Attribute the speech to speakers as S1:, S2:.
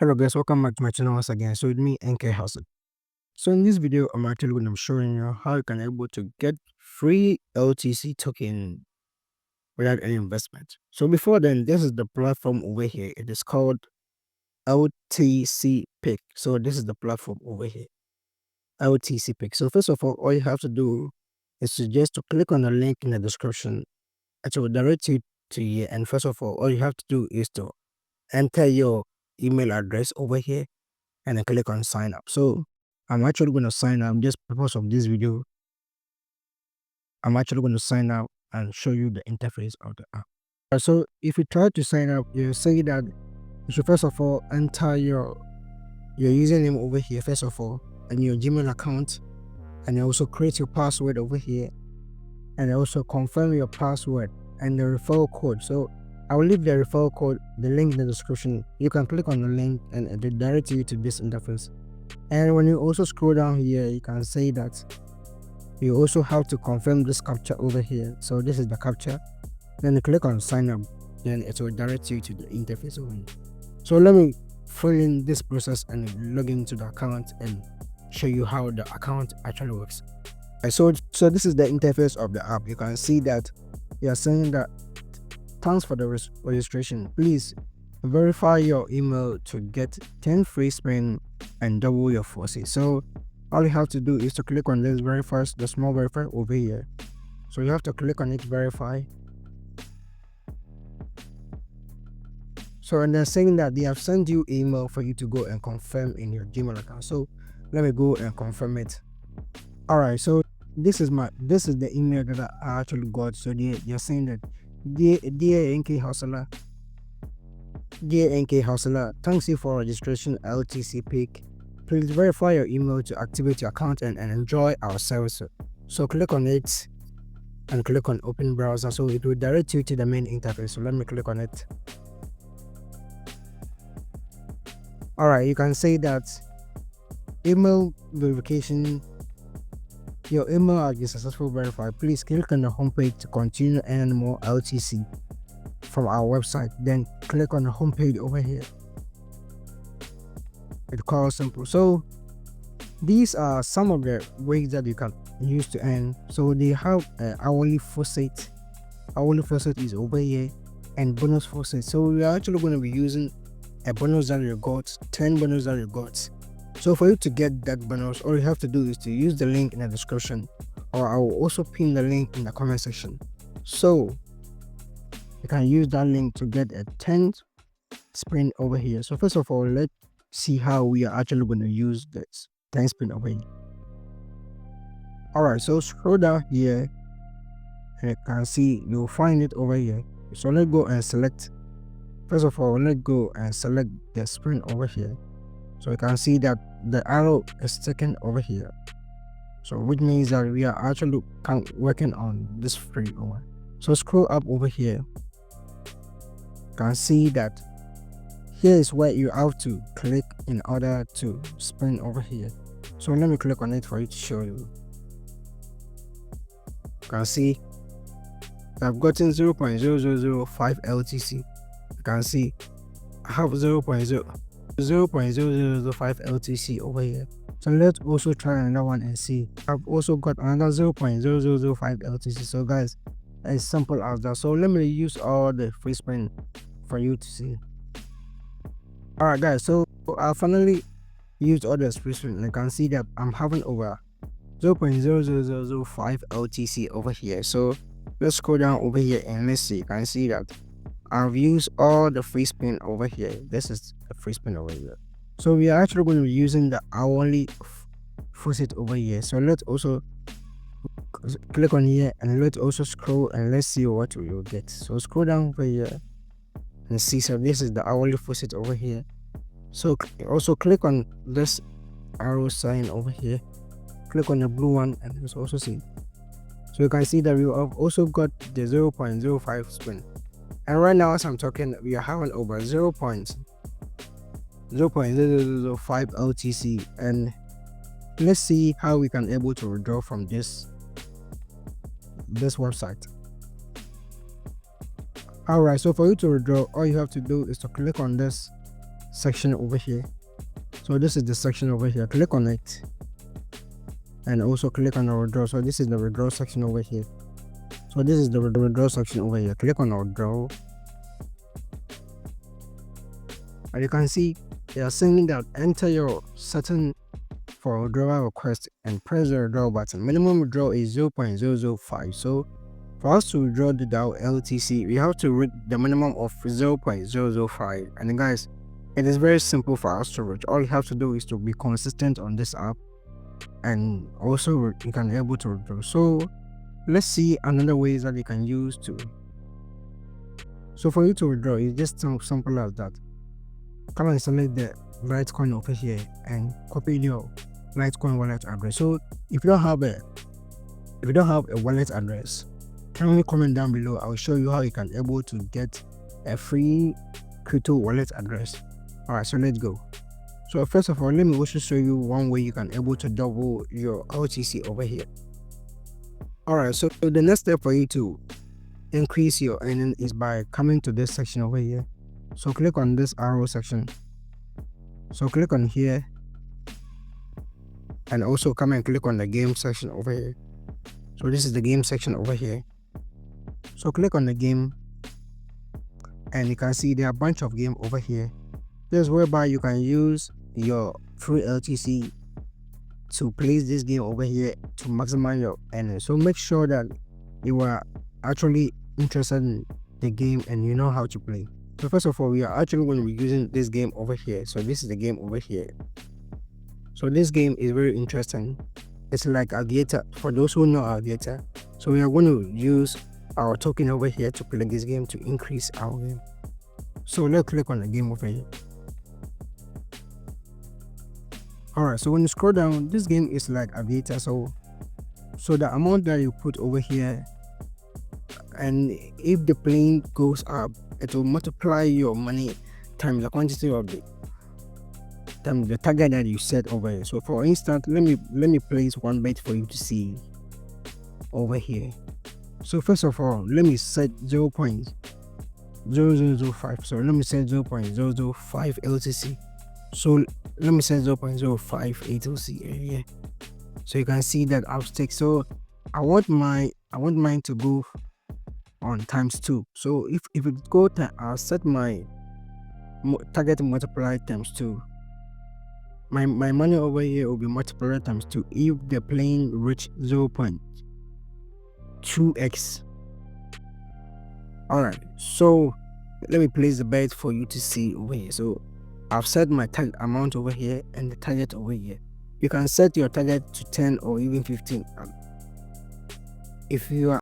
S1: Hello guys, welcome back to my channel once again. So with me, NK Hustle. So in this video, I'm actually going to be showing you how you can able to get free LTC token without any investment. So before then, this is the platform over here. It is called LTC Pick. So this is the platform over here, LTC Pick. So first of all you have to do is to click on the link in the description. It will direct you to here. And first of all you have to do is to enter your email address over here and then click on sign up. So I'm actually going to sign up just because of this video. I'm actually going to sign up and show you the interface of the app. So if you try to sign up, you say that you should first of all enter your username over here first of all and your Gmail account, and also create your password over here, and also confirm your password and the referral code. So I will leave the referral code, the link in the description. You can click on the link and it will direct you to this interface. And when you also scroll down here, you can say that you also have to confirm this captcha over here. So this is the captcha. Then you click on sign up, then it will direct you to the interface over here. So let me fill in this process and log into the account and show you how the account actually works. So this is the interface of the app. You can see that you are saying that thanks for the registration. Please verify your email to get 10 free spin and double your faucet. So all you have to do is to click on this verify, the small verify over here. So you have to click on it, verify. So and they're saying that they have sent you email for you to go and confirm in your Gmail account. So let me go and confirm it. All right, so this is the email that I actually got. So they're saying that dear NK Hustler, thanks you for registration LTC Pick. Please verify your email to activate your account and enjoy our service. So click on it and click on open browser. So it will direct you to the main interface. So let me click on it. All right, you can say that email verification. Your email has been successfully verified. Please click on the homepage to continue earning more LTC from our website. Then click on the homepage over here. It's called simple. So these are some of the ways that you can use to earn. So they have hourly faucet. Hourly faucet is over here, and bonus faucet. So we are actually going to be using a bonus that you got, 10 bonus that you got. So for you to get that bonus, all you have to do is to use the link in the description, or I will also pin the link in the comment section. So you can use that link to get a 10 spin over here. So first of all, let's see how we are actually going to use this 10 spin over here. All right, so scroll down here and you can see you'll find it over here. So let's go and select. First of all, let's go and select the spin over here. So you can see that the arrow is taken over here. So which means that we are actually working on this free one. So scroll up over here. You can see that here is where you have to click in order to spin over here. So let me click on it for you to show you. You can see I've gotten 0.0005 LTC. You can see I have 0.005 LTC over here. So let's also try another one and see. I've also got another 0.0005 LTC. So guys, as simple as that. So let me use all the free spin for you to see. All right guys, so I finally used all the free spin and you can see that I'm having over 0.0005 LTC over here. So let's scroll down over here and let's see. You can see that I've used all the free spin over here. This is the free spin over here. So we are actually going to be using the hourly faucet over here. So let's also click on here and let's also scroll and let's see what we will get. So scroll down over here and see. So this is the hourly faucet over here. So also click on this arrow sign over here. Click on the blue one and let's also see. So you can see that we have also got the 0.05 spin. And right now as I'm talking, we are having over 0.005 LTC, and let's see how we can able to withdraw from this website. Alright, so for you to withdraw, all you have to do is to click on this section over here. So this is the section over here. Click on it and also click on the withdraw. So this is the withdraw section over here. So this is the withdraw section over here. Click on withdraw, and you can see they are saying that enter your setting for withdrawal request and press the withdraw button. Minimum withdrawal is 0.005. So for us to withdraw the DAO LTC, we have to reach the minimum of 0.005. And guys, it is very simple for us to reach. All you have to do is to be consistent on this app, and also you can be able to withdraw. So let's see another ways that you can use to. So for you to withdraw, it's just simple as that. Come and select the Litecoin over here and copy your Litecoin wallet address. So if you don't have a wallet address, kindly comment down below. I'll show you how you can able to get a free crypto wallet address. Alright, so let's go. So first of all, let me also show you one way you can able to double your LTC over here. Alright, so the next step for you to increase your earning is by coming to this section over here. So click on this arrow section. So click on here and also come and click on the game section over here. So this is the game section over here. So click on the game and you can see there are a bunch of game over here. This is whereby you can use your free LTC to place this game over here to maximize your earnings. So make sure that you are actually interested in the game and you know how to play. So first of all, we are actually going to be using this game over here. So this is the game over here. So this game is very interesting. It's like Aviator, for those who know Aviator. So we are going to use our token over here to play this game to increase our game. So let's click on the game over here. Alright, so when you scroll down, this game is like Aviator. So the amount that you put over here, and if the plane goes up, it will multiply your money times the quantity of the target that you set over here. So for instance, let me place one bet for you to see over here. So first of all, let me set 0.0005. So let me set 0.005 LTC. So let me set 0.05 LTC here. So you can see that I've staked. So I want mine to go on ×2. So if it go to, I'll set my target multiply ×2. My money over here will be multiplied ×2 if the plane reach 0.2x. Alright, so let me place the bet for you to see over here. So I've set my target amount over here and the target over here. You can set your target to 10 or even 15 if you are